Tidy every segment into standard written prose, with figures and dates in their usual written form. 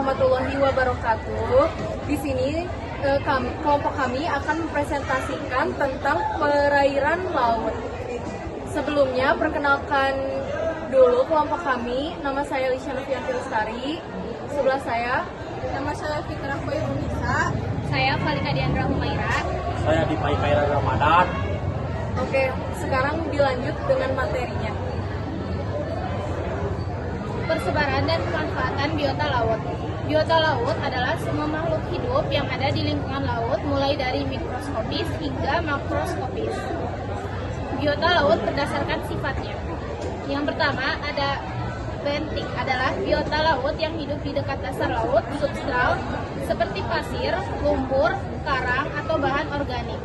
warahmatullahi wabarakatuh. Di sini kelompok kami akan mempresentasikan tentang perairan laut. Sebelumnya, perkenalkan dulu kelompok kami. Nama saya Lisha Novianti Lestari. Sebelah saya, Nama saya Fitrah Boy Unisa. Saya Valika Diandra Humaira. Saya Dipai Khairul Ramadan. Oke, sekarang dilanjut dengan materinya. Persebaran dan pemanfaatan biota laut. Biota laut adalah semua makhluk hidup yang ada di lingkungan laut, mulai dari mikroskopis hingga makroskopis. Biota laut berdasarkan sifatnya. Yang pertama ada bentik, adalah biota laut yang hidup di dekat dasar laut, substral, seperti pasir, lumpur, karang, atau bahan organik.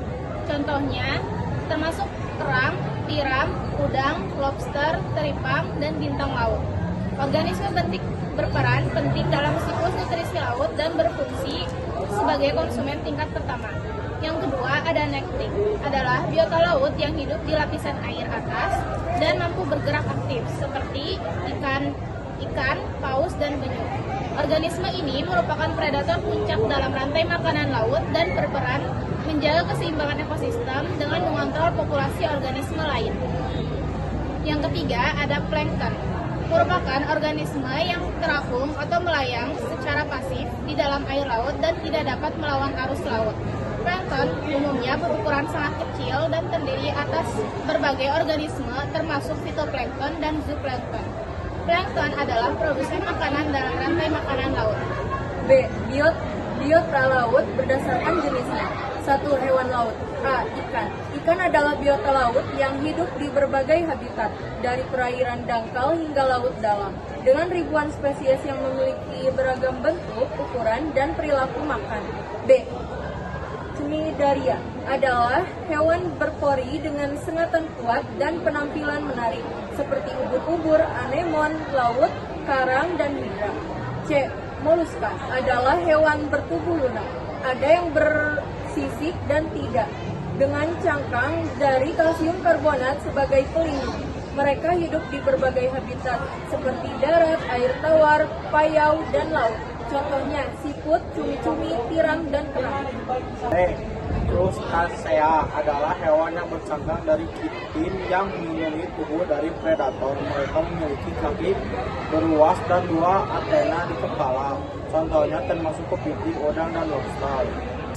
Contohnya termasuk kerang, tiram, udang, lobster, teripang, dan bintang laut. Organisme bentik berperan penting dalam siklus nutrisi laut dan berfungsi sebagai konsumen tingkat pertama. Yang kedua ada nektik, adalah biota laut yang hidup di lapisan air atas dan mampu bergerak aktif seperti ikan, paus, dan penyu. Organisme ini merupakan predator puncak dalam rantai makanan laut dan berperan menjaga keseimbangan ekosistem dengan mengontrol populasi organisme lain. Yang ketiga ada plankton, merupakan organisme yang terapung atau melayang secara pasif di dalam air laut dan tidak dapat melawan arus laut. Plankton umumnya berukuran sangat kecil dan terdiri atas berbagai organisme termasuk fitoplankton dan zooplankton. Plankton adalah produsen makanan dalam rantai makanan laut. B. Biota laut berdasarkan jenisnya. 1. Hewan laut. A. Ikan. Ikan adalah biota laut yang hidup di berbagai habitat, dari perairan dangkal hingga laut dalam, dengan ribuan spesies yang memiliki beragam bentuk, ukuran, dan perilaku makan. B. Cnidaria adalah hewan berpori dengan sengatan kuat dan penampilan menarik, seperti ubur-ubur, anemon laut, karang, dan hidra. C. Moluska adalah hewan bertubuh lunak, ada yang bersisik dan tidak, dengan cangkang dari kalsium karbonat sebagai pelindung. Mereka hidup di berbagai habitat, seperti darat, air tawar, payau, dan laut. Contohnya siput, cumi-cumi, tiram, dan kerang. Crustacea adalah hewan yang bercangkang dari kitin yang melindungi tubuh dari predator. Mereka memiliki kaki beruas dan 2 antena di kepala. Contohnya termasuk kepiting, udang, dan lobster.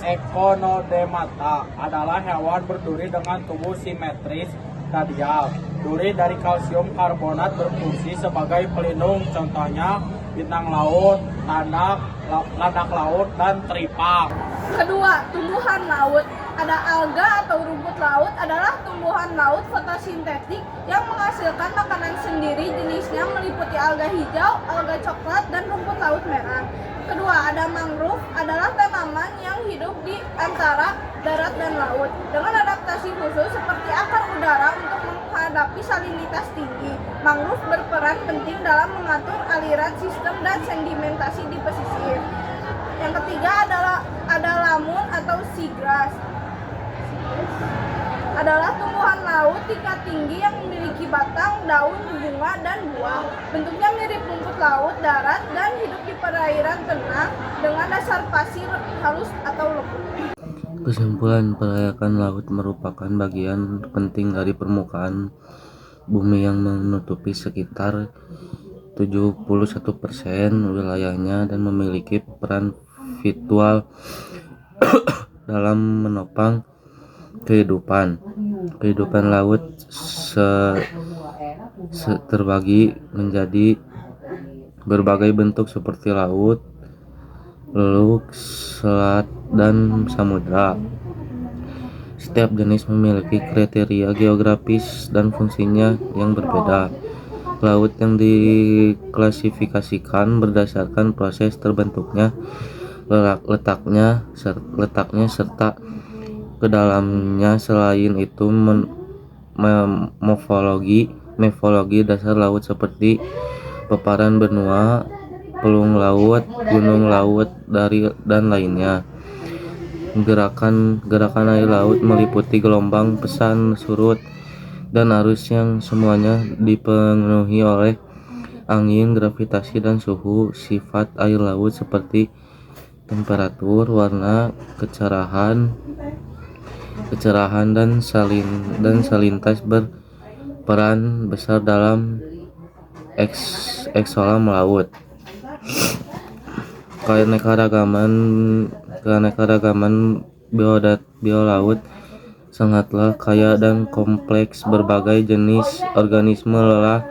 Echinodermata adalah hewan berduri dengan tubuh simetris radial. Duri dari kalsium karbonat berfungsi sebagai pelindung. Contohnya bintang laut, landak laut, dan teripang. Kedua, tumbuhan laut. Ada alga atau rumput laut, adalah tumbuhan laut fotosintetik yang menghasilkan makanan sendiri. Jenisnya meliputi alga hijau, alga coklat, dan rumput laut merah. Kedua, ada mangrove, adalah tanaman yang hidup di antara darat dan laut dengan adaptasi khusus seperti akar udara untuk menghadapi salinitas tinggi. Mangrove berperan penting dalam mengatur aliran sistem dan sedimentasi di pesisir. Yang ketiga ada lamun atau seagrass, adalah tumbuhan laut tingkat tinggi yang memiliki batang, daun, bunga, dan buah. Bentuknya mirip rumput laut darat dan hidup di perairan tenang dengan dasar pasir halus atau lembut. Kesimpulan, perairan laut merupakan bagian penting dari permukaan bumi yang menutupi sekitar 71% wilayahnya dan memiliki peran vital dalam menopang kehidupan laut terbagi menjadi berbagai bentuk seperti laut, teluk, selat, dan samudra. Setiap jenis memiliki kriteria geografis dan fungsinya yang berbeda. Laut yang diklasifikasikan berdasarkan proses terbentuknya, letaknya serta kedalamnya. Selain itu, morfologi dasar laut seperti peparan benua, pelung laut, gunung laut, dan lainnya. Gerakan air laut meliputi gelombang, pesan surut, dan arus yang semuanya dipenuhi oleh angin, gravitasi, dan suhu. Sifat air laut seperti temperatur, warna, kecerahan dan salinitas berperan besar dalam ekosistem laut. Keanekaragaman biolaut sangatlah kaya dan kompleks. Berbagai jenis organisme lelah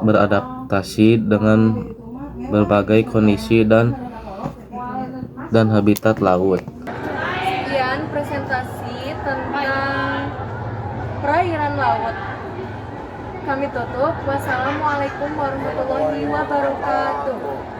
beradaptasi dengan berbagai kondisi dan habitat laut. Sekian presentasi tentang perairan laut. Kami tutup. Wassalamualaikum warahmatullahi wabarakatuh.